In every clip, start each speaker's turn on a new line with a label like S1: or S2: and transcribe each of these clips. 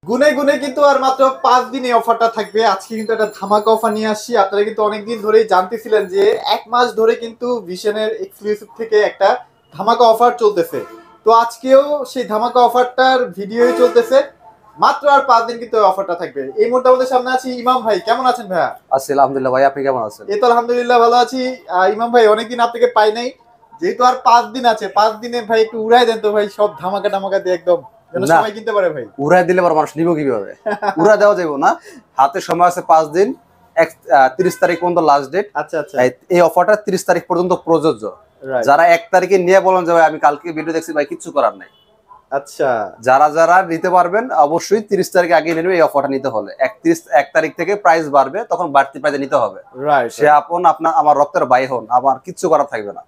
S1: গুনে গুনে কিন্তু আর মাত্র 5 দিন এই অফারটা থাকবে। আজকে কিন্তু একটা ধামাকা অফার নিয়ে আসছি। আপনারা কিন্তু অনেকদিন ধরেই জানতেছিলেন যে 1 মাস ধরে কিন্তু ভিশনের এক্সক্লুসিভ থেকে একটা ধামাকা অফার চলতেছে। তো আজকেও সেই ধামাকা অফারটার ভিডিওই চলতেছে। মাত্র আর 5 দিন কিন্তু অফারটা থাকবে। এই মুহূর্তে আমাদের সামনে আছি ইমাম ভাই। কেমন আছেন ভাইয়া?
S2: আছি আলহামদুলিল্লাহ ভাই, আপনি কেমন আছেন?
S1: এই তো আলহামদুলিল্লাহ ভালো আছি। ইমাম ভাই অনেকদিন আপনাকে পাই নাই, যেহেতু আর 5 দিন আছে, 5 দিনে ভাই একটু উড়াই দেন তো ভাই, সব ধামাকা টামাকা দিয়ে একদম, যেন
S2: না,
S1: সবাই কিনতে পারে ভাই।
S2: উড়াই দিলে পর মানুষ নিব কিভাবে? উড়াই দেওয়া যাবে না। হাতে সময় আছে 5 দিন, 30 তারিখ পর্যন্ত লাস্ট ডেট।
S1: আচ্ছা আচ্ছা,
S2: এই অফারটা 30 তারিখ পর্যন্ত প্রযোজ্য।
S1: রাইট।
S2: যারা 1 তারিখে নিয়ে বলেন যে ভাই আমি কালকে ভিডিও দেখছি ভাই, কিচ্ছু করার নাই।
S1: আচ্ছা,
S2: যারা যারা নিতে পারবেন অবশ্যই 30 তারিখ আগে নেবে। এই অফারটা নিতে হলে 1 তারিখ থেকে প্রাইস বাড়বে, তখন বাড়তি প্রাইসে নিতে হবে।
S1: রাইট।
S2: সে আপন আপনার আমার রক্তের ভাই হন, আমার কিচ্ছু করার থাকবে না,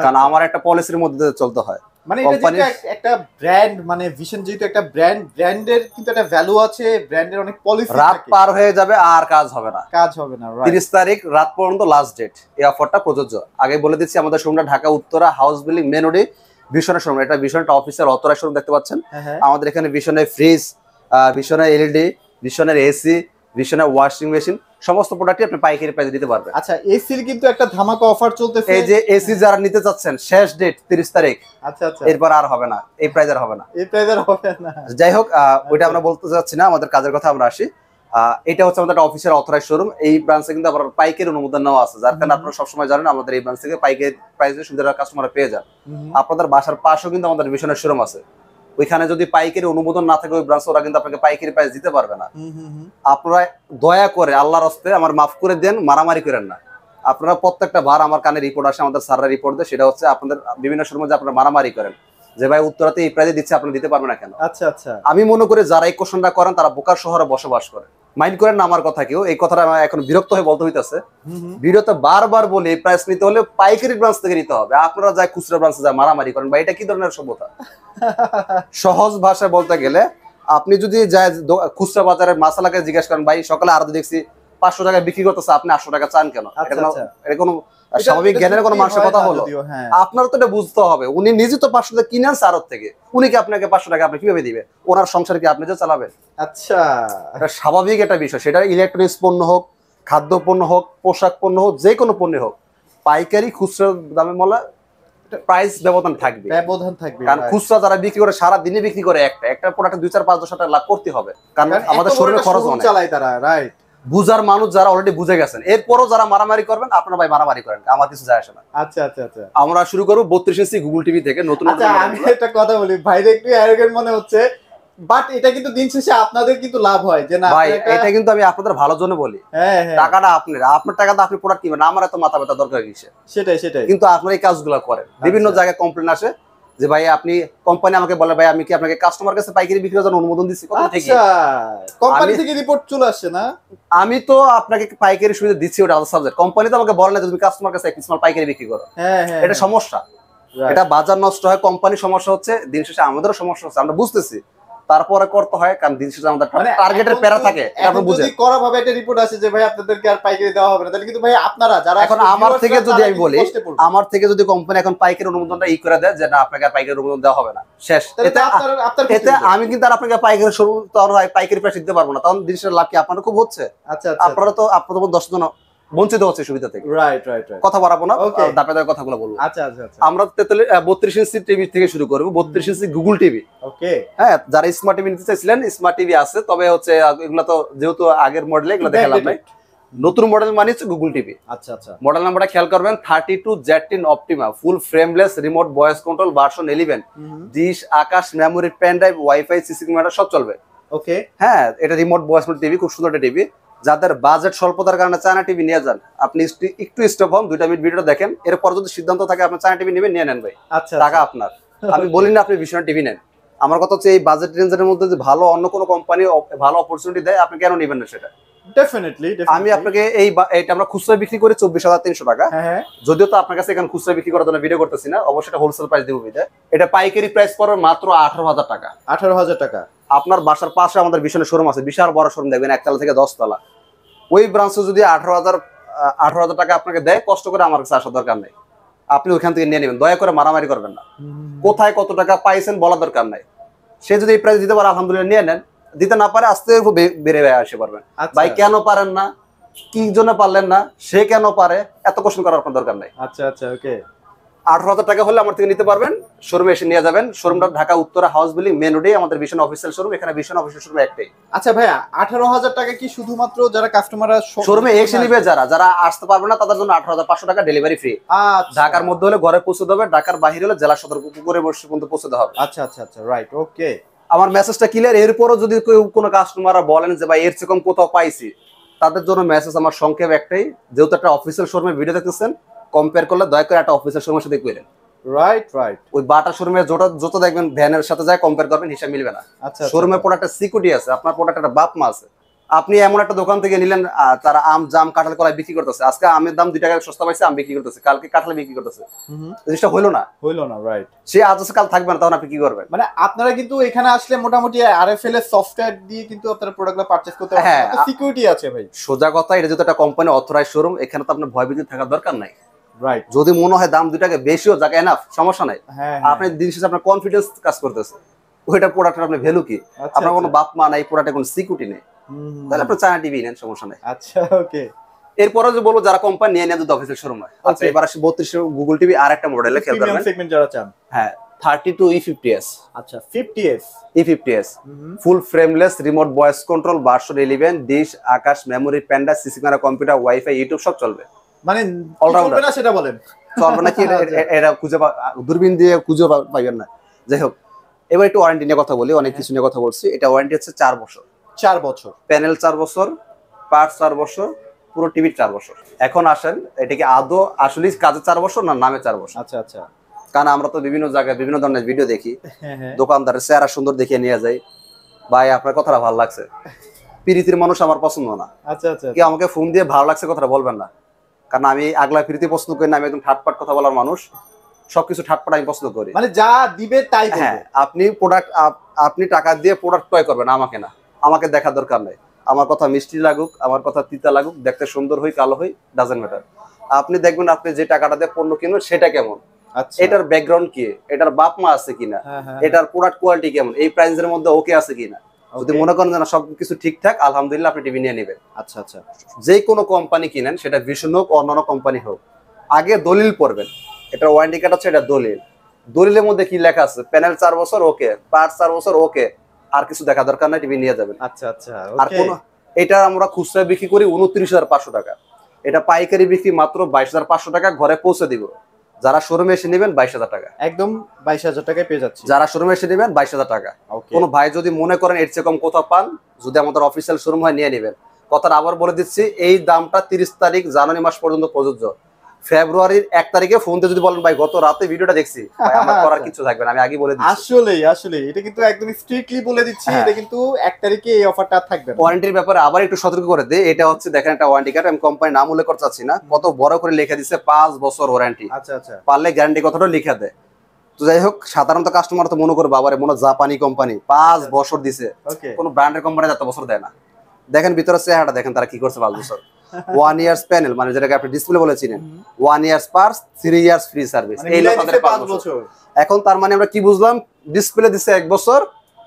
S2: কারণ আমার একটা পলিসির মধ্যে দিয়ে চলতে হয়।
S1: মানে এটা
S2: কোম্পানি
S1: যেটা একটা ব্র্যান্ড, মানে ভিশন যেহেতু একটা ব্র্যান্ড, ব্র্যান্ডের কিন্তু একটা ভ্যালু আছে, ব্র্যান্ডের অনেক পলিসি
S2: রাত
S1: থাকে।
S2: পার হয়ে যাবে আর কাজ হবে না।
S1: কাজ হবে না, রাইট।
S2: 30 তারিখ রাত পর্যন্ত লাস্ট ডেট। এই অফারটা প্রযোজ্য। আগে বলে দিচ্ছি, আমাদের শোরুমটা Dhaka Uttara house building main রোডে ভিশনের শোরুম। এটা ভিশনটা অফিসিয়াল অথরাইজড শোরুম দেখতে পাচ্ছেন।
S1: হ্যাঁ।
S2: আমাদের এখানে ভিশনের ফ্রিজ, ভিশনের এলইডি, ভিশনের এসি, ভিশনের ওয়াশিং মেশিন সমস্ত প্রোডাক্টই আপনি পাইকারি প্রাইসে দিতে পারবেন।
S1: আচ্ছা, এসির কিন্তু একটা ধামাকা অফার চলতেছে।
S2: এই যে এসি যারা নিতে চাচ্ছেন, শেষ ডেট 30 তারিখ।
S1: আচ্ছা আচ্ছা,
S2: এরপর আর হবে না, এই প্রাইস আর হবে না।
S1: এই প্রাইজের হবে না।
S2: যাই হোক, ওইটা আমরা বলতে চাচ্ছি না, আমাদের কাজের কথা আমরা আসি। এটা হচ্ছে আমাদের একটা অফিসিয়াল অথরাইজড শোরুম। এই ব্রাঞ্চে কিন্তু আবার পাইকারি অনুমোদন নেওয়া আছে, যার কারণে আপনারা সবসময় জানেন আমাদের এই ব্রাঞ্চ থেকে পাইকারি প্রাইসে সুবিধা কাস্টমার পেয়ে যান। আপনাদের বাসার পাশেও কিন্তু আমাদের ভিশনের শোরুম আছে। ওইখানে যদি পাইকারি অনুমোদন না থাকে ওই ব্রাঞ্চে, ওরা কিন্তু আপনাকে পাইকারি প্রাইস দিতে পারবে না। আপনারা দয়া করে আল্লাহর হস্তে আমার মাফ করে দেন, মারামারি করেন না। আপনারা প্রত্যেকটা বার আমার কানে রিপোর্ট আসে, আমাদের স্যাররা রিপোর্ট দেয়, সেটা হচ্ছে আপনাদের বিভিন্ন শোরুমে যে আপনারা মারামারি করেন যে ভাই উত্তরাতে এই প্রাইসে দিচ্ছে, আপনি দিতে পারবেন না কেন?
S1: আচ্ছা আচ্ছা,
S2: আমি মনে করি যারা এই কোশ্চেনটা করেন তারা বোকার শহরে বসবাস করে। মাইন্ড করেন না আমার কথা কেউ, এই কথাটা আমার এখন বিরক্ত হয়ে বলতে হইতেছে। ভিডিওতে বারবার বলি এই প্রাইস নিতে হলে পাইকারি ব্রাঞ্চ থেকে নিতে হবে। আপনারা যায় খুচরা ব্রাঞ্চে যায় মারামারি করেন, ভাই এটা কি ধরনের সভ্যতা? সহজ ভাষায় বলতে গেলে, আপনি যদি যায় খুচরা বাজারের মাসালাকে জিজ্ঞেস করেন, ভাই সকালে আর দেখছি 500 টাকায় বিক্রি করতেছে, আপনি 800 টাকা চান কেন? এটা কোনো স্বাভাবিক জ্ঞানের কোনো মানুষের কথা হলো? আপনার তো এটা বুঝতে হবে, উনি নিজে তো 500 টাকা কিনে আনছে আড়ত থেকে, উনি কি আপনাকে 500 টাকা আপনি কিভাবে দিবে? ওনার সংসার কি আপনি যে চালাবেন?
S1: আচ্ছা,
S2: এটা স্বাভাবিক একটা বিষয়। সেটা ইলেকট্রনিক্স পণ্য হোক, খাদ্য পণ্য হোক, পোশাক পণ্য হোক, যে কোনো পণ্য হোক, পাইকারি খুচরা দামে বলা প্রাইস ব্যবধান থাকবে, কারণ খুচরা যারা বিক্রি করে সারা দিনে বিক্রি করে একটা প্রোডাক্টে 2-4-5-10 টাকা লাভ করতে হবে, কারণ আমাদের শরীরে খরচ অনেক চালায় তারা, রাইট। বুঝার মানুষ যারা অলরেডি বুঝে গেছেন, এরপরও যারা মারামারি করবেন আপনারা ভাই মারামারি করেন, আমার কিছু যায় আসে না।
S1: আচ্ছা আচ্ছা আচ্ছা, আমরা
S2: শুরু করব 32 ইঞ্চি গুগল টিভি থেকে নতুন।
S1: আচ্ছা, আমি একটা কথা বলি, ভাইরে একটু অ্যারোগেন্ট মনে হচ্ছে, বাট এটা কিন্তু দিন শেষে আপনাদের কিন্তু লাভ হয় যে না
S2: ভাই, এটা কিন্তু আমি আপনাদের ভালোর জন্য বলি। টাকাটা আপনার টাকাটা আপনি প্রোডাক্ট কিনবেন, আমার এত মাথা ব্যথা দরকার কিসে?
S1: সেটাই সেটাই,
S2: কিন্তু আপনারা এই কাজগুলো করেন। বিভিন্ন জায়গায় কমপ্লেন আসে যে ভাই আপনি, কোম্পানি আমাকে বলে ভাই আমি কি আপনাকে কাস্টমার কাছে পাইকারি বিক্রির জন্য অনুমোদন দিচ্ছি?
S1: আচ্ছা, কোম্পানি থেকে রিপোর্ট চলে আসছে না?
S2: আমি তো আপনাকে পাইকারি সুবিধা দিচ্ছি, ওটা আলাদা সাবজেক্ট। কোম্পানি তো আমাকে বলে না তুমি কাস্টমার কাছে একটু পাইকারি বিক্রি করো। এটা সমস্যা, এটা বাজার নষ্ট হয়, কোম্পানির সমস্যা হচ্ছে, দিন শেষে আমাদেরও সমস্যা হচ্ছে, আমরা বুঝতেছি, তারপরে করতে হয়, কারণ দিন শেষে আমাদের টার্গেটের প্যারা থাকে। এখন বুঝে
S1: করা ভাবে একটা রিপোর্ট আসে যে ভাই আপনাদেরকে আর পাইকারি দেওয়া হবে না, তাহলে কিন্তু ভাই আপনারা যারা
S2: এখন আমার থেকে যদি আমি বলি, আমার থেকে যদি কোম্পানি এখন পাইকারি অনুমোদনটা করে দেয় যে না আপনাকে আর পাইকারি অনুমোদন দেওয়া হবে না, শেষ। এতে আমি কিন্তু আর আপনাকে পাইকারি শুরু তো আর পাইকারি প্রাইস দিতে পারবো না, তখন দিন শেষে লাভ কি আপনার খুব হচ্ছে?
S1: আচ্ছা,
S2: আপনারা তো আপনাদের 10 জন বঞ্চিত হচ্ছে সুবিধা থেকে,
S1: রাইট রাইট রাইট।
S2: কথা বাড়াবো না, দাপে দাপে কথাগুলো বলবো।
S1: আচ্ছা আচ্ছা,
S2: আমরা 32 ইঞ্চি টিভি থেকে শুরু করব, 32 ইঞ্চি গুগল টিভি।
S1: ওকে,
S2: হ্যাঁ, যারা স্মার্ট টিভি নিতে চাইছিলেন, স্মার্ট টিভি আছে, তবে হচ্ছে এগুলো তো যেহেতু আগের মডেল, এগুলো দেখালাম নাই। নতুন মডেল মানে হচ্ছে গুগল টিভি।
S1: আচ্ছা আচ্ছা,
S2: মডেল নাম্বারটা খেয়াল করবেন, 32Z10 Optima, full frameless, remote voice control, version 11, dish, Akash, memory, pen drive, WiFi, CC camera সব চলবে।
S1: ওকে,
S2: হ্যাঁ, এটা রিমোট ভয়েস টিভি, খুব সুন্দর একটা টিভি। যাদের বাজেট স্বল্পতার কারণে চায়না টিভি নিয়ে যান, আপনি একটু স্টপ হন, 2 মিনিট ভিডিওটা দেখেন, এরপর যদি সিদ্ধান্ত থাকে আপনি চায়না টিভি নেবেন, নিয়ে নেন ভাই, টাকা আপনার। আমি বলি না আপনি ভিশন টিভি নেন, আমার কথা হচ্ছে এই বাজেট রেঞ্জের মধ্যে যে ভালো অন্য কোনো কোম্পানি ভালো অপরচুনিটি দেয়, আপনি কেন নেবেন না সেটা?
S1: ডেফিনেটলি। আমি
S2: আপনাকে এইটা আমরা খুচরা বিক্রি করি 24,300 টাকা। যদিও তো আপনার কাছে এখন খুচরা বিক্রি করার জন্য ভিডিও করতেছি না, অবশ্যই এটা হোলসেল প্রাইস দেবো। এটা পাইকারি প্রাইস পড়বে মাত্র 18,000 টাকা।
S1: 18,000 টাকা।
S2: আপনার বাসার পাশে আমাদের ভিশনের শোরুম আছে, বিশাল বড় শোরুম, দেখবেন 1 তলা থেকে 10 তলা। ওই ব্রাঞ্চে যদি 18,000 টাকা আপনাকে দেয়, কষ্ট করে আমার কাছে আসার দরকার নেই, আপনি ওইখান থেকে নিয়ে নেবেন। দয়া করে মারামারি করবেন না, কোথায় কত টাকা পাইছেন বলার দরকার নাই। সে যদি এই প্রাইস দিতে পারে আলহামদুলিল্লাহ নিয়ে নেন, দিতে না পারে আস্তে বেড়ে আসে পারবেন।
S1: আচ্ছা।
S2: ভাই কেন পারেন না, কি জন্য পারলেন না, সে কেন পারে, এত কোশ্চেন করার আপনার দরকার নাই।
S1: আচ্ছা আচ্ছা, ওকে।
S2: 18,000 টাকা হলে আমার থেকে নিতে পারবেন, শোরুমে এসে নিয়ে যাবেন। শোরুমটা Dhaka Uttara house building main রোডে আমাদের ভিশন অফিসিয়াল শোরুম। এখানে ভিশন অফিসিয়াল শোরুম একটাই।
S1: আচ্ছা ভাইয়া, 18,000 টাকা কি শুধুমাত্র যারা কাস্টমাররা
S2: শোরুমে এসে নিবে, যারা আসতে পারবে না তাদের জন্য 18,500 টাকা ডেলিভারি ফ্রি।
S1: আচ্ছা
S2: ঢাকার মধ্যে হলে ঘরে পৌঁছে দেবে, ঢাকার বাইরে হলে জেলা সদর উপকূলে বসে পর্যন্ত পৌঁছে দেওয়া হবে।
S1: আচ্ছা আচ্ছা আচ্ছা, রাইট, ওকে।
S2: আমার মেসেজটা ক্লিয়ার। এরপরও যদি কোনো কাস্টমাররা বলেন যে ভাই এর চেয়ে কম কোথাও পাইছি, তাদের জন্য মেসেজ আমার সংক্ষেপ একটাই, যেহেতু একটা অফিসিয়াল শোরুমের ভিডিও দেখতেছেন, কম্পেয়ার করলে দয়া করে একটা অফিসিয়াল শোরুমের সাথে করেন।
S1: Right right.
S2: ওই বাটা শোরুমে যত দেখবেন ভ্যানের সাথে যায় কম্পেয়ার করবেন, হিসাব মিলবে না।
S1: আচ্ছা,
S2: শোরুমের প্রোডাক্টের সিকিউরিটি আছে, আপনার প্রোডাক্ট একটা বাপ মা আছে। আপনি এমন একটা দোকান থেকে নিলেন, তারা আম জাম কাঁঠাল কলাই বিক্রি করতেছে, আজকে আমের দাম 2 টাকা সস্তা পাইছে, আম বিক্রি করতেছে, কালকে কাঁঠাল বিক্রি করতেছে, জিনিসটা হইলো না।
S1: রাইট।
S2: সে আজ আছে কাল থাকবে না, তখন আপনি কি করবেন?
S1: মানে আপনারা কিন্তু এখানে আসলে মোটামুটি আরএফএল এর সফটওয়্যার দিয়ে কিন্তু আপনারা প্রোডাক্টগুলো পারচেজ করতে পারবেন।
S2: হ্যাঁ,
S1: সিকিউরিটি আছে ভাই।
S2: সোজা কথা, এটা যেহেতু একটা কোম্পানি অথরাইজ শোরুম, এখানে তো আপনার ভয়ভীতি থাকার দরকার নাই।
S1: রাইট।
S2: যদি মনে হয় দাম 2 টাকা বেশিও জায়গা এনাফ, সমস্যা নাই।
S1: হ্যাঁ,
S2: আপনি দিন শেষে আপনার কনফিডেন্স কাজ করতেছে, ওইটা প্রোডাক্টের আপনার ভ্যালু কি?
S1: আচ্ছা,
S2: আপনার কোনো
S1: আচ্ছা।
S2: বাপ মা নাই, প্রোডাক্টের কোনো সিকিউরিটি নেই, তাহলে আপনি চায়না টিভি নেন, সমস্যা নাই।
S1: আচ্ছা, ওকে।
S2: এরপরে যে বলবো যারা কোম্পানি নিয়ে নেয় যদি অফিসের শোরুম হয়। আচ্ছা, এবার আসি 32 গুগল টিভি আর একটা মডেলে খেয়াল
S1: প্রিমিয়াম
S2: করবেন।
S1: সেগমেন্ট যারা চান।
S2: হ্যাঁ, 32E50s।
S1: আচ্ছা, 50s।
S2: E50s full frameless, remote voice control, version 11, dish, Akash, memory, প্যান্ডা, CC camera, computer, WiFi, YouTube সব চলবে।
S1: মানে
S2: All-rounder।
S1: চলবে না সেটা বলেন।
S2: চলবে না কি? এটা খুঁজে দূরবীন দিয়ে খুঁজে পাইবেন না। যাই হোক, এবার একটু ওয়ারেন্টি নিয়ে কথা বলি, অনেক কিছু নিয়ে কথা বলছি। এটা ওয়ারেন্টি হচ্ছে 4 বছর।
S1: 4 বছর।
S2: প্যানেল 4 বছর, পার্টস 4 বছর, পুরো টিভি 4 বছর। এখন আসেন, এটা কি আদৌ আসলে কাজে 4 বছর না নামে 4 বছর?
S1: আচ্ছা আচ্ছা।
S2: কারণ আমরা তো বিভিন্ন জায়গায় বিভিন্ন ধরনের ভিডিও দেখি,
S1: হ্যাঁ হ্যাঁ।
S2: দোকানদারের চেহারা সুন্দর দেখিয়ে নিয়ে যায়, ভাই আপনার কথাটা ভালো লাগছে, প্রীতির মানুষ আমার পছন্দ না।
S1: আচ্ছা আচ্ছা।
S2: কি আমাকে ফোন দিয়ে ভালো লাগছে কথাটা বলবেন না, কারণ আমি আগলা প্রীতি পছন্দ করি না। আমি একদম ঠাটপাট কথা বলার মানুষ, সবকিছু ঠাটপাট আমি পছন্দ করি।
S1: মানে যা দিবে তাই বলবে।
S2: হ্যাঁ, আপনি টাকা দিয়ে প্রোডাক্ট ক্রয় করবেন, আমাকে না। আমাকে দেখার দরকার নেই। আমার কথা মিষ্টি লাগুক, আমার কথা তিতা লাগুক, দেখতে সুন্দর হই কালো হই, ডাজেন্ট ম্যাটার। আপনি দেখবেন আপনি যে টাকাটা দিয়ে পণ্য কিনবেন সেটা কেমন,
S1: আচ্ছা।
S2: এটার ব্যাকগ্রাউন্ড কি, এটার বাপ মা আছে কিনা,
S1: হ্যাঁ, হ্যাঁ,
S2: এটার প্রোডাক্ট কোয়ালিটি কেমন, এই প্রাইসের মধ্যে ওকে আছে কিনা। যদি মনে করেন যে না সবকিছু ঠিকঠাক, আলহামদুলিল্লাহ, আপনি টিভি নিয়ে নেবেন।
S1: আচ্ছা আচ্ছা।
S2: যে কোনো কোম্পানি কিনেন, সেটা ভিশন হোক অন্যান্য কোম্পানি হোক, আগে দলিল পড়বেন। এটার ওয়ারেন্টি কার্ড হচ্ছে এটা দলিল। দলিলের মধ্যে কি লেখা আছে? প্যানেল 4 বছর ওকে, পার্টস 4 বছর ওকে, আর কিছু দেখা দরকার নাই, টিভি নিয়ে যাবেন।
S1: আচ্ছা আচ্ছা,
S2: আর কোন, এটা আমরা খুচরা বিক্রি করি 29,500 টাকা, এটা পাইকারি বিক্রি মাত্র 22,500 টাকা, ঘরে পৌঁছে দিব। যারা শোরুমে এসে নেবেন 22,000 টাকা,
S1: একদম 22,000 টাকায় পেয়ে যাচ্ছি।
S2: যারা শোরুমে এসে নেবেন 22,000 টাকা। কোন ভাই যদি মনে করেন এর চেয়ে কম কোথাও পান, যদি আমাদের অফিসিয়াল শোরুম হয় নিয়ে নেবেন। কথাটা আবার বলে দিচ্ছি, এই দামটা 30 তারিখ জানুয়ারি মাস পর্যন্ত প্রযোজ্য। ফেব্রুয়ারির 1 তারিখে ফোন দিয়ে যদি বলেন ভাই গত রাতে ভিডিওটা দেখছি, ভাই আমার করার কিছু থাকবে না, আমি আগে বলে দিচ্ছি।
S1: আসলে আসলে এটা কিন্তু একদম স্ট্রিক্টলি বলে দিচ্ছি, এটা কিন্তু 1 তারিখে এই অফারটা থাকবে না।
S2: ওয়ারেন্টির ব্যাপারে আবার একটু সতর্ক করে দেই, এটা হচ্ছে দেখেন একটা ওয়ারেন্টি কার্ড, আমি কোম্পানির নাম উল্লেখ করতে চাচ্ছি না, কত বড় করে লিখে দিচ্ছে 5 বছর ওয়ারেন্টি।
S1: আচ্ছা আচ্ছা।
S2: পারলে গ্যারান্টি কথাটা লিখে দেয়। তো যাই হোক, সাধারণত কাস্টমার তো মনে করে বাবারে মনে জাপানি কোম্পানি 5 বছর দিছে, কোন ব্র্যান্ডের কোম্পানি এত বছর দেয় না। দেখেন ভিতরে চেহারাটা দেখেন তারা কি করছে 5 বছর। 1 ইয়ার্স প্যানেল, মানে যেটাকে আপনি ডিসপ্লে বলেছিলেন, 1 years parts, 3 years free service, এই লোক তাদের 5 বছর। এখন তার মানে আমরা কি বুঝলাম? ডিসপ্লে দিছে 1 বছর,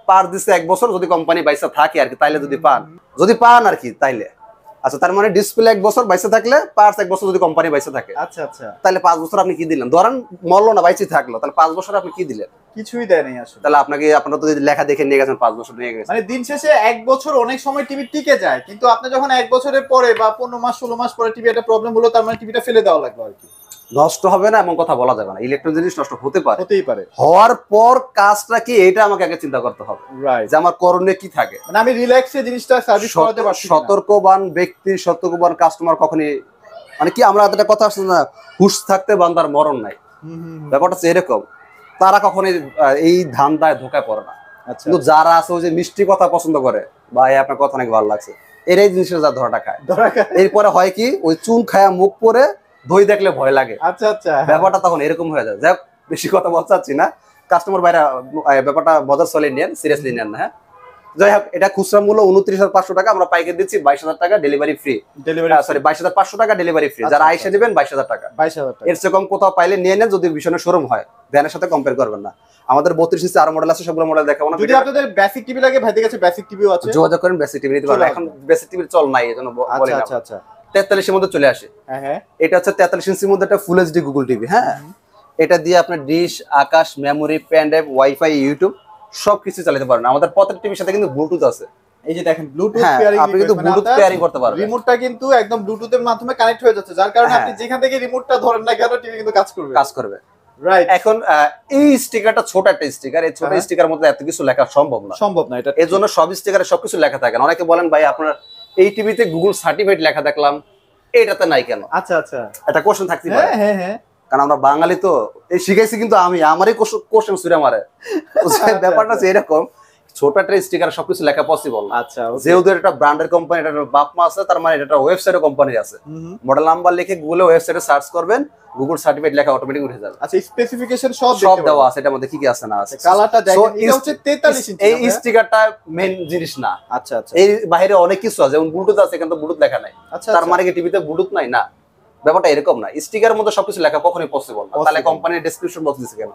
S2: পার্টস দিছে 1 বছর, যদি কোম্পানি বাইসা থাকে আর কি, তাইলে যদি পান আর কি তাইলে। আচ্ছা, তার মানে ডিসপ্লে 1 বছর বাইসা থাকলে, পার্টস 1 বছর যদি কোম্পানি বাইসা থাকে।
S1: আচ্ছা আচ্ছা।
S2: তাহলে 5 বছর আপনি কি দিলেন? ধরেন মরলো না, বাইসে থাকলো, তাহলে 5 বছর আপনি কি দিলেন?
S1: কিছুই দেয় নাই আসলে।
S2: তাহলে আপনারা তো লেখা দেখে নিয়ে গেছেন 5 বছর নিয়ে গেছেন।
S1: মানে দিন শেষে 1 বছর অনেক সময় টিভি টিকে যায়, কিন্তু আপনি যখন 1 বছরের পরে বা 15 মাস 16 মাস পরে টিভি একটা প্রবলেম হলো, তার মানে টিভিটা ফেলে দেওয়া লাগলো আর কি।
S2: নষ্ট হবে না এমন কথা বলা যাবে না, ইলেকট্রনিক জিনিস নষ্ট হতেই পারে।
S1: পারে।
S2: হওয়ার পর কাজটা কি, এটা আমাকে আগে চিন্তা করতে হবে,
S1: রাইট।
S2: যে আমার করণীয় কি থাকে।
S1: মানে আমি রিল্যাক্সে জিনিসটা সার্ভিস করাতে পারছি।
S2: সতর্কবান ব্যক্তি, সতর্কবান কাস্টমার কখনই, মানে কি আমরা একটা কথা আসছে না, হুশ থাকতে বান্দার মরণ নাই, ব্যাপারটা হচ্ছে এরকম। তারা কখনই এই ধান্দায় ধোকায় পড়ে না। কিন্তু যারা আছে ওই যে মিষ্টি কথা পছন্দ করে, ভাই আপনার কথা অনেক ভালো লাগছে, এরাই জিনিসটা যা ধরাটা খায়। এরপরে হয় কি, ওই চুন খায়া মুখ পরে দই দেখলে ভয় লাগে।
S1: আচ্ছা আচ্ছা,
S2: ব্যাপারটা তখন এরকম হয়ে যায়। যাই হোক, বেশি কথা বলতে চাচ্ছি না, কাস্টমার ভাইরা ব্যাপারটা মজার চলে নেন, সিরিয়াসলি নেন না। হ্যাঁ, যাই হোক, এটা খুচরা মূল্য 29,500 টাকা, আমরা পাইকারি দিচ্ছি 22,000 টাকা, ডেলিভারি ফ্রি। সরি, 22,500 টাকা ডেলিভারি ফ্রি। যারা আইসা নেবেন 22,000 টাকা। এর চেয়ে কম কোথাও পাইলে নিয়ে নেন, যদি ভীষণ শোরুম হয়, ভ্যানের সাথে কম্পেয়ার করবেন না। আমাদের 32 ইঞ্চি আরো মডেল আছে, সবগুলো মডেল দেখাবো না।
S1: যদি আপনাদের বেসিক টিভি লাগে ভাইদের কাছে বেসিক টিভিও আছে,
S2: যোগাযোগ করেন, বেসিক টিভি নিতে পারবেন। এখন বেসিক টিভির চল নাই, এজন্য বলি না।
S1: আচ্ছা আচ্ছা
S2: 43 এর মধ্যে চলে আসে।
S1: হ্যাঁ
S2: এটা হচ্ছে 43 ইঞ্চির মধ্যে একটা ফুল এইচডি গুগল টিভি। হ্যাঁ, এটা দিয়ে আপনার dish, Akash, memory, pen drive, WiFi, YouTube সবকিছু চালাতে পারবেন। আমাদের প্রত্যেকটা টিভির সাথে কিন্তু ব্লুটুথ আছে।
S1: এই যে দেখেন ব্লুটুথ
S2: হ্যাঁ,
S1: পেয়ারিং,
S2: আপনি কিন্তু ব্লুটুথ পেয়ারিং করতে পারবেন।
S1: রিমোটটা কিন্তু একদম ব্লুটুথের মাধ্যমে কানেক্ট হয়ে যাচ্ছে, যার কারণে আপনি যেখান থেকে রিমোটটা ধরেন না কেন টিভি কিন্তু কাজ করবে। রাইট।
S2: এখন এই স্টিকারটা ছোট একটা স্টিকার, এই ছোট স্টিকারের মধ্যে এত কিছু লেখা সম্ভব না
S1: এটা।
S2: এর জন্য সব স্টিকারে সবকিছু লেখা থাকে না। অনেকে বলেন ভাই আপনার এই টিভিতে গুগল সার্টিফাইড লেখা দেখলাম, এটাতে নাই কেন?
S1: আচ্ছা আচ্ছা,
S2: একটা কোশ্চেন থাকতে পারে।
S1: হ্যাঁ,
S2: কারণ আমরা বাঙালি তো, এই শিখাইছি কিন্তু আমারই কোশ্চেন ছুড়ে মারে। ব্যাপারটা হচ্ছে এরকম, ছোট একটা স্টিকারে সবকিছু লেখা পসিবল না।
S1: আচ্ছা,
S2: যেহেতু একটা ব্র্যান্ডের কোম্পানি, এটা বাপ মা আছে, তার মানে এটা ওয়েবসাইটের কোম্পানি আছে। মডেল নাম্বার লিখে গুগলে ওয়েবসাইটে সার্চ করবেন, গুগল সার্টিফাইড লেখা অটোমেটিক উঠে যাবে।
S1: আচ্ছা, স্পেসিফিকেশন সব
S2: দেওয়া আছে, এটার মধ্যে কি কি আছে না আছে।
S1: কালারটা দেখেন, এটা হচ্ছে 43 ইঞ্চি।
S2: এই স্টিকারটা মেইন জিনিস না।
S1: আচ্ছা আচ্ছা,
S2: এই বাইরে অনেক কিছু আছে, যেমন ব্লুটুথ আছে, কিন্তু ব্লুটুথ লেখা নাই। তার মানে কি টিভিতে ব্লুটুথ নাই? না, ব্যাপারটা এরকম না। স্টিকারের মধ্যে সবকিছু লেখা কখনোই পসিবল না। তাহলে কোম্পানির ডেসক্রিপশন বক্স দিছে কেন?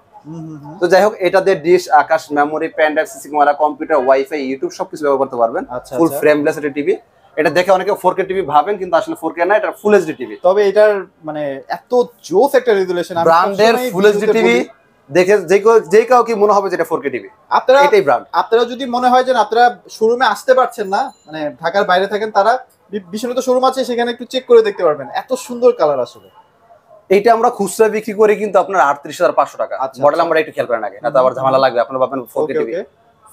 S2: তো যাই হোক, এটা দিয়ে dish, Akash, memory, pen drive, CC camera, computer, WiFi, YouTube সবকিছু ব্যবহার করতে পারবেন। ফুল ফ্রেমলেস একটা টিভি। এটা দেখে অনেকে 4K টিভি ভাবেন, কিন্তু আসলে 4K না, এটা ফুল এইচডি টিভি।
S1: তবে এটার মানে এত জোস একটা রেজোলিউশন,
S2: ব্র্যান্ডের ফুল এইচডি টিভি দেখে যে কাউ কি মনে হবে যে এটা 4K টিভি।
S1: আপনারা
S2: এটাই ব্র্যান্ড।
S1: আপনারা যদি মনে হয় যে আপনারা শোরুমে আসতে পারছেন না, মানে ঢাকার বাইরে থাকেন, তারা বিশ্বনত শোরুম আছে, সেখানে একটু চেক করে দেখতে পারবেন। এত সুন্দর কালার আসলে।
S2: এইটা আমরা খুচরা বিক্রি করি কিন্তু আপনার 38,500 টাকা। মডেল নাম্বার একটু খেয়াল করেন আগে, না তো আবার ঝামেলা লাগবে। আপনারা পাবেন 4K টিভি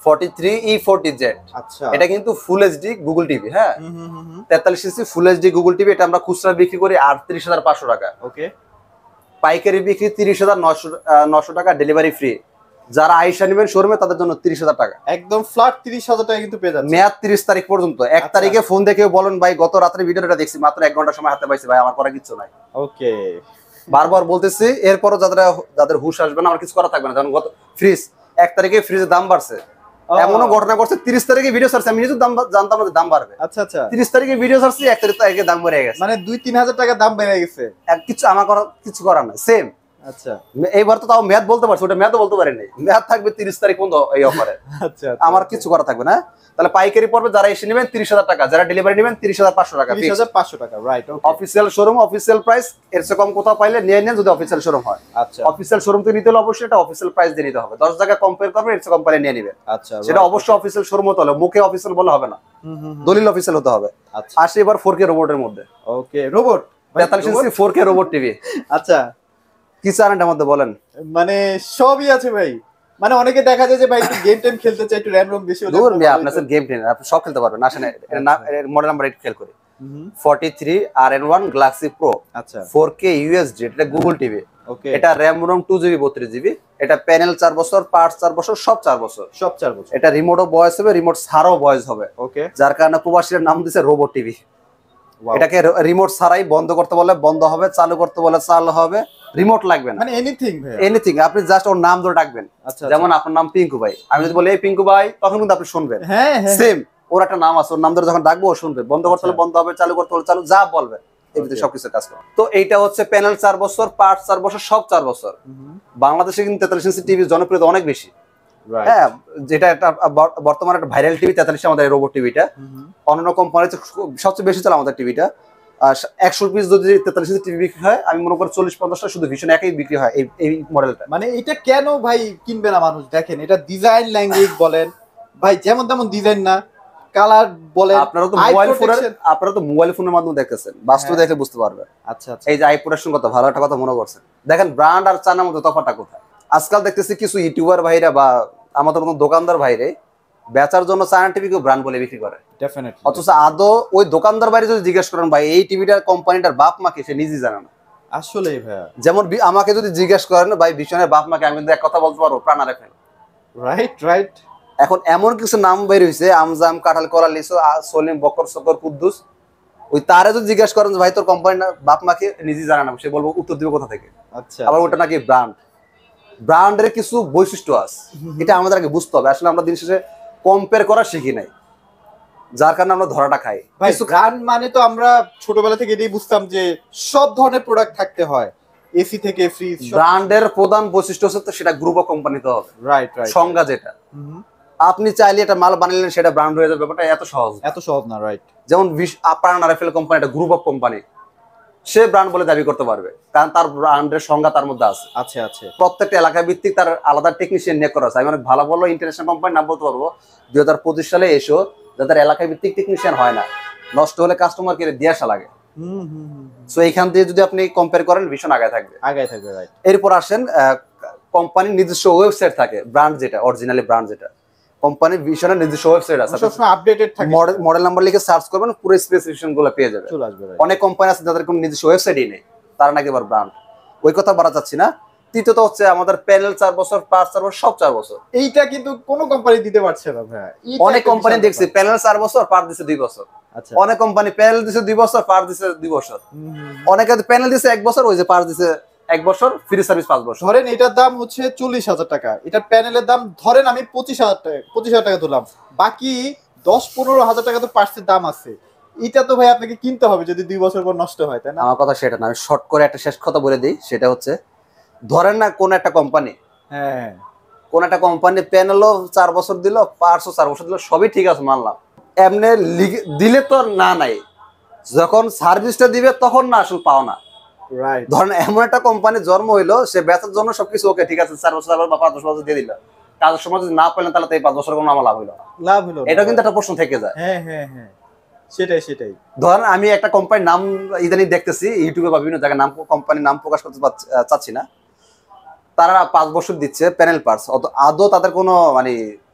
S2: 43E40Z।
S1: আচ্ছা,
S2: এটা কিন্তু ফুল এইচডি গুগল টিভি। হ্যাঁ, 43 ইঞ্চি ফুল এইচডি গুগল টিভি। এটা আমরা খুচরা বিক্রি করি 38,500 টাকা।
S1: ওকে,
S2: পাইকারি বিক্রি 30,900 টাকা, ডেলিভারি ফ্রি। যারা আইসা নেবেন শোরুমে তাদের জন্য 30,000 টাকা,
S1: একদম ফ্ল্যাট 30,000 টাকা কিন্তু পেয়ে যাচ্ছে।
S2: মেয়াদ 30 তারিখ পর্যন্ত। 1 তারিখে ফোন দেখে বলেন ভাই গত রাতের ভিডিওটা দেখছি, মাত্র 1 ঘন্টা সময় হাতে পাইছি ভাই, আমার করা কিছু নাই।
S1: ওকে,
S2: বারবার বলতেছি, এরপরও যাদের হুশ আসবে না, আমার কিছু করা থাকবে না। যেমন গত ফ্রিজ 1 তারিখে ফ্রিজের দাম বাড়ছে, এমনও ঘটনা ঘটছে 30 তারিখে ভিডিও ছাড়ছে, আমি নিজেও জানতাম না দাম বাড়বে।
S1: আচ্ছা আচ্ছা,
S2: 30 তারিখে ভিডিও ছাড়ছি, 1 তারিখে দাম বেড়ে গেছে,
S1: মানে 2-3 হাজার টাকা দাম বেড়ে গেছে।
S2: কিছু আমার কিছু করার নাই, সেম।
S1: আচ্ছা,
S2: এইবার তো তাও মেয়াদ বলতে পারছি, ওটা মেয়াদও বলতে পারি নাই। মেয়াদ থাকবে 30 তারিখ পর্যন্ত এই অফারে।
S1: আচ্ছা,
S2: আমার কিছু করা থাকবে না। তাহলে পাইকারি পড়বে যারা এসে নেবেন 30,000 টাকা, যারা ডেলিভারি নেবেন 30,500 টাকা।
S1: 30,500 টাকা, right.
S2: Official showroom, official price. এর চেয়ে কম কোথাও পাইলে নিয়ে নেন, যদি অফিসিয়াল শোরুম হয়।
S1: আচ্ছা,
S2: অফিসিয়াল শোরুম থেকে নিতে হলে অবশ্যই এটা অফিসিয়াল প্রাইস দিয়ে নিতে হবে। 10 জায়গায় কম্পেয়ার করবেন, এর চেয়ে কম পাইলে নিয়ে নেবেন।
S1: আচ্ছা,
S2: সেটা অবশ্যই অফিসিয়াল শোরুম হতে হবে, মুখে অফিসিয়াল বলে হবে না, দলিল অফিসিয়াল হতে হবে।
S1: আচ্ছা,
S2: আসি এবার 4K রোবটের মধ্যে।
S1: ওকে, রোবট
S2: 43 ইঞ্চি 4K রোবট টিভি।
S1: আচ্ছা,
S2: কি চান এটার মধ্যে বলেন?
S1: মানে সবই আছে ভাই। মানে অনেকে দেখা যায় যে ভাই একটু গেম টেম খেলতে চায়, একটু র্যাম রোম বেশি হলে
S2: দূর মিয়া, আপনার গেম টেন আপনি সব খেলতে পারবেন। আসেন এর মডেল নাম্বার একটু খেয়াল করি। 43RN1 Galaxy pro.
S1: আচ্ছা,
S2: 4K UHD, এটা গুগল টিভি।
S1: ওকে,
S2: এটা RAM ROM 2GB 32GB। এটা প্যানেল 4 বছর, পার্টস 4 বছর, সব 4 বছর।
S1: সব 4 বছর।
S2: এটা রিমোটও ভয়েস হবে, রিমোট ছাড়াও ভয়েস হবে।
S1: ওকে,
S2: যার কারণে প্রবাসীরা নাম দিয়েছে রোবট টিভি। এটাকে রিমোট ছাড়াই বন্ধ করতে বলে বন্ধ হবে, চালু করতে বলে চালু হবে, রিমোট লাগবে না।
S1: মানে এনিথিং ভাই,
S2: এনিথিং। আপনি জাস্ট ওর নাম ধরে ডাকবেন।
S1: আচ্ছা,
S2: যেমন আপনার নাম পিঙ্কু ভাই, আমি যদি বলি এই পিঙ্কু ভাই, তখন কিন্তু আপনি শুনবেন।
S1: হ্যাঁ হ্যাঁ,
S2: সেম ওর একটা নাম আছে, ওর নাম ধরে যখন ডাকবো ও শুনবে। বন্ধ করতে হলে বন্ধ হবে, চালু করতে হলে চালু, যা বলবে এই ভিতরে সবকিছু কাজ করে। তো এইটা হচ্ছে প্যানেল 4 বছর, পার্টস 4 বছর, সব 4 বছর। বাংলাদেশে কিন্তু 43 ইঞ্চি টিভির জনপ্রিয়তা অনেক বেশি। হ্যাঁ, যেটা একটা বর্তমানে একটা ভাইরাল টিভি 43, আমাদের রোবট টিভিটা। অন্যান্য কোম্পানিতে সবচেয়ে বেশি চলে আমাদের টিভিটা। 100 পিস যদি 43 ইঞ্চি টিভি বিক্রি হয়, আমি মনে করি 40-50টা শুধু ভিশন একই বিক্রি হয় এই মডেলটা।
S1: মানে এটা কেন ভাই কিনবে না মানুষ? দেখেন, এটা ডিজাইন ল্যাঙ্গুয়েজ বলেন ভাই, যেমন তেমন ডিজাইন না, কালার বলেন।
S2: আপনারা তো মোবাইল ফোনের মাধ্যমে দেখতেছেন, বাস্তবে দেখে বুঝতে পারবেন।
S1: আচ্ছা আচ্ছা,
S2: এই যে আই প্রোটেকশন কত ভালো একটা কথা মনে করছেন। দেখেন ব্র্যান্ড আর চানার মধ্যে তফাৎটা কোথায়। আজকাল দেখতেছি কিছু ইউটিউবার ভাইরা বা আমাদের মতো দোকানদার ভাইরে বেচার জন্য চায়না টিভি কেউ ব্র্যান্ড বলে বিক্রি করে।
S1: ডেফিনেটলি।
S2: অথচ আদৌ ওই দোকানদার বাইরে যদি জিজ্ঞেস করেন ভাই এই টিভিটার কোম্পানিটার বাপ মাকে, সে নিজেই জানে না।
S1: আসলেই ভাইয়া,
S2: যেমন আমাকে যদি জিজ্ঞেস করেন ভাই ভীষণের বাপ মাকে, আমি কিন্তু এক কথা বলতে পারবো, প্রাণা রাখেন।
S1: Right right.
S2: এখন এমন কিছু নাম বের হয়েছে, আমজাম, কাঁঠাল, কলা, লিচু, সলিম, বকর, সকর, কুদ্দুস, ওই তারে যদি জিজ্ঞেস করেন ভাই তোর কোম্পানির বাপ মাকে, নিজেই জানে না, সে বলবো উত্তর দিবে কোথা থেকে।
S1: আচ্ছা,
S2: আবার ওটা নাকি ব্র্যান্ড। ব্র্যান্ডের কিছু বৈশিষ্ট্য আছে, এটা আমাদের আগে বুঝতে হবে। আসলে আমরা দিন শেষে কম্পেয়ার করা শিখি নাই, যার কারণে আমরা ধরাটা খাই।
S1: ভাই ব্র্যান্ড মানে তো আমরা ছোটবেলা থেকে এটাই বুঝতাম যে সব ধরনের প্রোডাক্ট থাকতে হয়, এসি থেকে ফ্রিজ।
S2: ব্র্যান্ডের প্রধান বৈশিষ্ট্য হচ্ছে তো সেটা গ্রুপ অফ কোম্পানিতে হবে,
S1: রাইট রাইট,
S2: সংজ্ঞা যেটা। আপনি চাইলে এটা মাল বানালেন সেটা ব্র্যান্ড হয়ে যাবে, ব্যাপারটা এত সহজ না।
S1: এত সহজ না, রাইট।
S2: যেমন আপার আরএফএল কোম্পানি একটা group of company, say brand বলে দাবি করতে পারবে, কারণ তার ব্র্যান্ডের সংজ্ঞা তার মধ্যে আছে।
S1: আচ্ছা আচ্ছা,
S2: প্রত্যেকটা এলাকা ভিত্তিক তার আলাদা টেকনিশিয়ান নিয়োগ করা আছে। আমি অনেক ভালো ভালো ইন্টারন্যাশনাল কোম্পানির নাম বলতে পারবো 2025 সালে এসো, যাদের এলাকা ভিত্তিক টেকনিশিয়ান হয় না, নষ্ট হলে কাস্টমারকে দিয়ে আসা লাগে। সো এইখান দিয়ে যদি আপনি কম্পেয়ার করেন ভীষণ আগায় থাকবে,
S1: আগায় থাকবে, রাইট।
S2: এরপর আসেন কোম্পানির নিজস্ব ওয়েবসাইট থাকে, ব্র্যান্ড যেটা অরিজিনালি ব্র্যান্ড যেটা, কোম্পানির ভীষণের নিজস্ব ওয়েবসাইট আছে,
S1: সবসময় আপডেটেড থাকে।
S2: মডেল নাম্বার লিখে সার্চ করবেন, পুরো স্পেসিফিকেশন গুলো পেয়ে যাবে,
S1: চলে আসবে, রাইট।
S2: অনেক কোম্পানি আছে যাদের কোনো নিজস্ব ওয়েবসাইটই নেই, তারা নাকি আবার ব্র্যান্ড, ওই কথা বলা যাচ্ছে না। তৃতীয়ত হচ্ছে আমাদের প্যানেল 4 বছর, পার্টস 4 বছর, সব 4 বছর।
S1: এইটা কিন্তু কোনো কোম্পানি দিতে পারছে না ভাই।
S2: অনেক কোম্পানি দেখছি প্যানেল 4 বছর, পার্ট দিছে 2 বছর।
S1: আচ্ছা,
S2: অনেক কোম্পানি প্যানেল দিছে 2 বছর, পার্ট দিছে 2 বছর। অনেকে প্যানেল দিছে 1 বছর, ওই যে পার্ট দিছে 1 বছর, ফ্রি সার্ভিস 5 বছর।
S1: ধরেন এটার দাম হচ্ছে 40,000 টাকা, এটা প্যানেলের দাম ধরেন আমি 25,000 টাকা, 25,000 টাকা ধরলাম, বাকি 10-15,000 টাকা তো পার্টসের দাম আছে। এটা তো ভাই আপনাকে কিনতে হবে যদি 2 বছর পর নষ্ট হয়, তাই না?
S2: আমার কথা সেটা না, আমি শর্ট করে একটা শেষ কথা বলে দিই, সেটা হচ্ছে ধরেন না কোন একটা কোম্পানি,
S1: হ্যাঁ,
S2: কোন একটা কোম্পানি প্যানেলও 4 বছর দিল, পার্টসও 4 বছর দিল, সবই ঠিক আছে মানলাম, এমনি দিলে তো না নাই, যখন সার্ভিসটা দিবে তখন না আসলে পাও না।
S1: রাইট।
S2: ধরেন এমন একটা কোম্পানি জন্ম হইলো, সে বেচার জন্য সবকিছু ওকে ঠিক আছে, 4 বছর বা 5 বছর দিয়ে দিল, কাজের সময় যদি না পেলেন তাহলে তো এই 5 বছর কোনো আমার লাভ হইলো না,
S1: লাভ হলো না।
S2: এটা কিন্তু একটা প্রশ্ন থেকে যায়।
S1: হ্যাঁ হ্যাঁ হ্যাঁ, সেটাই সেটাই।
S2: ধরেন আমি একটা কোম্পানির নাম ইদানিং দেখতেছি ইউটিউবে বা বিভিন্ন জায়গায়, নাম কোম্পানির নাম প্রকাশ করতে চাচ্ছি না, তারা 5 বছর দিচ্ছে প্যানেল পার্টস, আদৌ তাদের কোনো মানে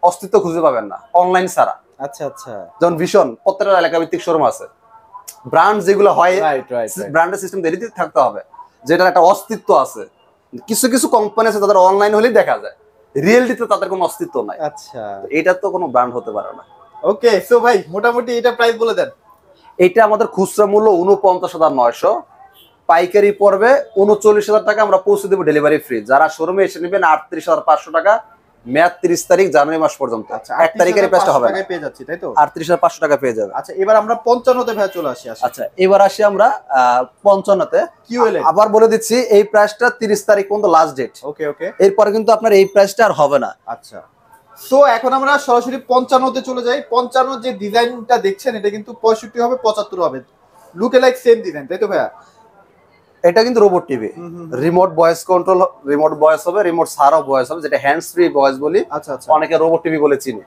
S2: অস্তিত্ব খুঁজে পাবেন না অনলাইন ছাড়া।
S1: আচ্ছা আচ্ছা,
S2: যেমন ভীষণ প্রত্যেকটা এলাকা ভিত্তিক শোরুম আছে, ব্র্যান্ড যেগুলো হয়
S1: রাইট রাইট,
S2: ব্র্যান্ডের সিস্টেম দেরিতে থাকতে হবে, যেটার একটা অস্তিত্ব আছে। কিছু কিছু কোম্পানি আছে তাদের অনলাইন হলেই দেখা যায়, রিয়েলিটিতে তাদের কোনো অস্তিত্ব নাই।
S1: আচ্ছা,
S2: এটা তো কোনো ব্র্যান্ড হতে পারে না।
S1: ওকে, সো ভাই মোটামুটি এটা প্রাইস বলে দেন।
S2: এটা আমাদের খুচরা মূল্য 49,900, পাইকারি পড়বে 39,000 টাকা, আমরা পৌঁছে দেবো ডেলিভারি ফ্রি। যারা শোরুমে এসে নেবেন 38,500 টাকা, মেয়াদ 30 তারিখ জানুয়ারি মাস পর্যন্ত।
S1: আচ্ছা,
S2: 1 তারিখের প্রাইসটা হবে না,
S1: পেয়ে যাচ্ছি, তাই তো?
S2: 38,500 টাকা পেয়ে যাবে।
S1: আচ্ছা, এবার আমরা 55 তে ভাই চলে আসি।
S2: আচ্ছা, এবার আসি আমরা 55-তে।
S1: কিউএলএ
S2: আবার বলে দিচ্ছি এই প্রাইসটা 30 তারিখ পর্যন্ত লাস্ট ডেট।
S1: ওকে ওকে,
S2: এরপরে কিন্তু আপনার এই প্রাইসটা আর হবে না।
S1: আচ্ছা, সো এখন আমরা সরাসরি 55 তে চলে যাই। 55 যে ডিজাইনটা দেখছেন এটা কিন্তু 65 হবে, 75 হবে, লুকে লাইক সেম ডিজাইন, তাই তো ভাইয়া?
S2: এটা কিন্তু robot TV, remote voice control, remote voice হবে, রিমোট ছাড়াও ভয়েস হবে, যেটা হ্যান্ডস ফ্রি ভয়েস বলি,
S1: আচ্ছা আচ্ছা,
S2: অনেকে রোবট টিভি বলে চিনে।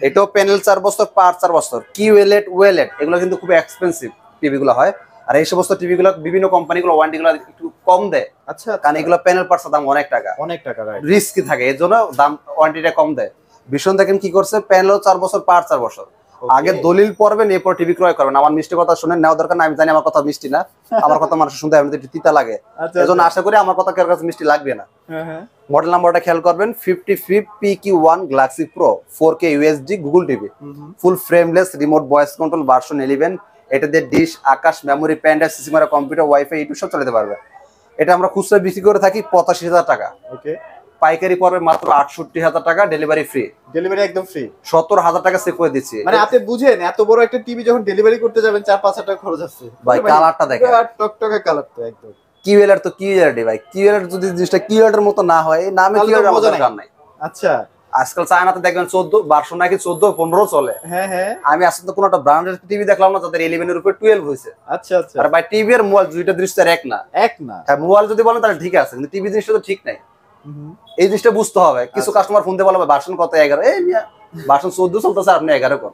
S2: এটাও প্যানেল 4 বছর, পার্ট 4 বছর, কিউএলএড ওয়েলেড, এগুলো কিন্তু খুব এক্সপেন্সিভ টিভি গুলো হয়। আর এই সমস্ত টিভি গুলো বিভিন্ন কোম্পানিগুলো ওয়ারেন্টি গুলো একটু কম দেয়,
S1: আচ্ছা,
S2: কারণ এগুলো প্যানেল পার্টস দাম অনেক টাকা,
S1: অনেক টাকা, রাইট।
S2: রিস্কি থাকে, এর জন্য দাম ওয়ারেন্টিটা কম দেয়। ভীষণ দেখেন কি করছে, প্যানেলও 4 বছর, পার্ট 4 বছর, আগে দলিল পড়বেন এরপর টিভি ক্রয় করবেন। আমার মিষ্টি কথা শুনে নেওয়া দরকার না, আমি জানি আমার কথা মিষ্টি না, আমার কথা মানুষ শুনতে এমনিতে একটু তিতা লাগে, এজন্য আশা করি আমার কথা কার কাছে মিষ্টি লাগবে না। মডেল নাম্বারটা খেয়াল করবেন, 55PQ1 Galaxy Pro 4K UHD Google TV, full frameless, remote voice control, version 11। এটা দিয়ে dish, Akash, memory, pen drive, CC camera, computer, WiFi, YouTube সব চালাতে পারবে। এটা আমরা খুচরা বিক্রি করে থাকি 85,000 টাকা,
S1: ওকে,
S2: পাইকারি পড়বে মাত্র 68,000 টাকা, ডেলিভারি ফ্রি।
S1: ডেলিভারি একদম ফ্রি,
S2: 70,000 টাকা সেভ করে দিচ্ছি।
S1: মানে আপনি বুঝেন এত বড় একটা টিভি যখন ডেলিভারি করতে যাবেন 4-5 টাকা খরচ আছে
S2: ভাই, কালারটা দেখেন,
S1: টকটকে কালার তো একদম।
S2: কিউএলআর তো কিউএলআর ভাই, কিউএলআর যদি জিনিসটা কিউএলআর মতো না হয়, এই নামে কিউএলআর মজা নাই।
S1: আচ্ছা,
S2: আজকাল চায়নাতে দেখবেন 14 ভার্সন নাকি 14-15 চলে।
S1: হ্যাঁ হ্যাঁ,
S2: আমি আসলে তো কোনো একটা ব্র্যান্ডের টিভি দেখলাম না যাদের 11 এর উপর 12 হয়েছে।
S1: আচ্ছা আচ্ছা,
S2: আর ভাই টিভি আর মোবাইল দুইটা দৃষ্টি আর এক না,
S1: এক না।
S2: হ্যাঁ, মোবাইল যদি বলেন তাহলে ঠিক আছে, কিন্তু টিভি জিনিসটা তো ঠিক নাই, এই জিনিসটা বুঝতে হবে। কিছু কাস্টমার ফোন দিয়ে বলবে ভার্সন কত, 11, এই মিয়া ভার্সন 14 চলতেছে, আপনি 11 কোন?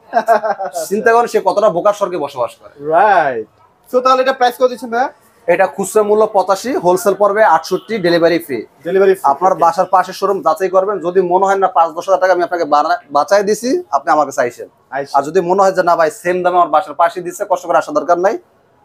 S2: চিন্তা করেন সে কতটা বোকার স্বর্গে বসবাস করে।
S1: রাইট, সো তাহলে এটা প্রাইস কত দিচ্ছেন ভাই?
S2: এটা খুচরা মূল্য 85, হোলসেল পড়বে 68, ডেলিভারি ফ্রি।
S1: ডেলিভারি
S2: আপনার বাসার পাশে শোরুম যাচাই করবেন, যদি মনে হয় না 5-10 হাজার টাকা আমি আপনাকে বাঁচাই দিছি, আপনি আমাকে চাইছেন। আর যদি মনে হয় যে না ভাই সেম দামে আমার বাসার পাশে দিচ্ছে, কষ্ট করে আসা দরকার নাই,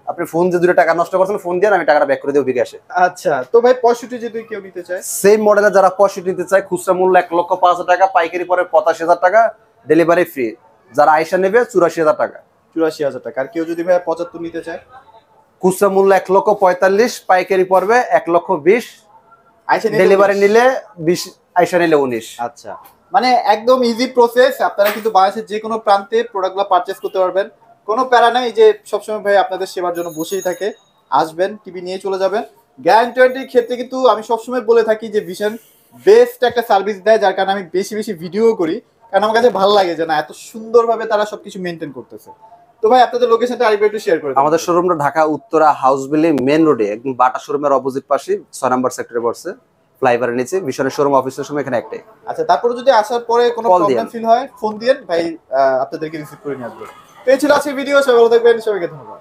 S2: আপনি ফোন যে 2 টাকা নষ্ট করছেন ফোন দিয়ে আমি টাকাটা ব্যাক করে দেবো বিকাশে।
S1: আচ্ছা, তো ভাই 65 যদি কেউ নিতে চায়,
S2: সেম মডেলের যারা 65 নিতে চায়, খুচরা মূল্য 1,05,000 টাকা, পাইকারি পরে 85,000 টাকা, ডেলিভারি ফ্রি। যারা আইসা নেবে 84,000 টাকা,
S1: 84,000 টাকা। আর কেউ যদি ভাই 75 নিতে চায়,
S2: খুচরা মূল্য 1,45,000, পাইকারি পড়বে 1,20,000,
S1: আইসা নিলে
S2: ডেলিভারি নিলে 20, আইসা নিলে 19।
S1: আচ্ছা, মানে একদম ইজি প্রসেস, আপনারা কিন্তু বাংলাদেশের যে কোনো প্রান্তে প্রোডাক্টগুলো পারচেজ করতে পারবেন, কোনো প্যারা নাই। যে সবসময় ভাই আপনাদের সেবার জন্য বসেই থাকে, আসবেন টিভি নিয়ে চলে যাবেন, গ্যারান্টির ক্ষেত্রে কিন্তু আমি সবসময় বলে থাকি যে ভিশন বেস্ট একটা সার্ভিস দেয়, যার কারণে আমি বেশি বেশি ভিডিও করি, কারণ আমার কাছে ভালো লাগে যে না এত সুন্দরভাবে তারা সবকিছু মেনটেন করতেছে। তো ভাই আপনাদের লোকেশনটা আরেকবার একটু শেয়ার করে দিন।
S2: আমাদের শোরুমটা Dhaka Uttara house building main রোডে, একদম বাটা শোরুমের অপোজিট পাশে 6 নম্বর সেক্টরে পড়ছে, ফ্লাইওভারের নিচে। ভিশনের শোরুম অফিসের সময় এখানে একটাই।
S1: আচ্ছা, তারপরে যদি আসার পরে কোনো
S2: Call
S1: প্রবলেম
S2: দিয়েন।
S1: ফিল হয় ফোন দিয়েন ভাই, আপনাদেরকে রিসিভ করে নিয়ে আসবো। তো এই ছিল আজকের ভিডিও, সবাই ভালো থাকবেন, সবাইকে ধন্যবাদ।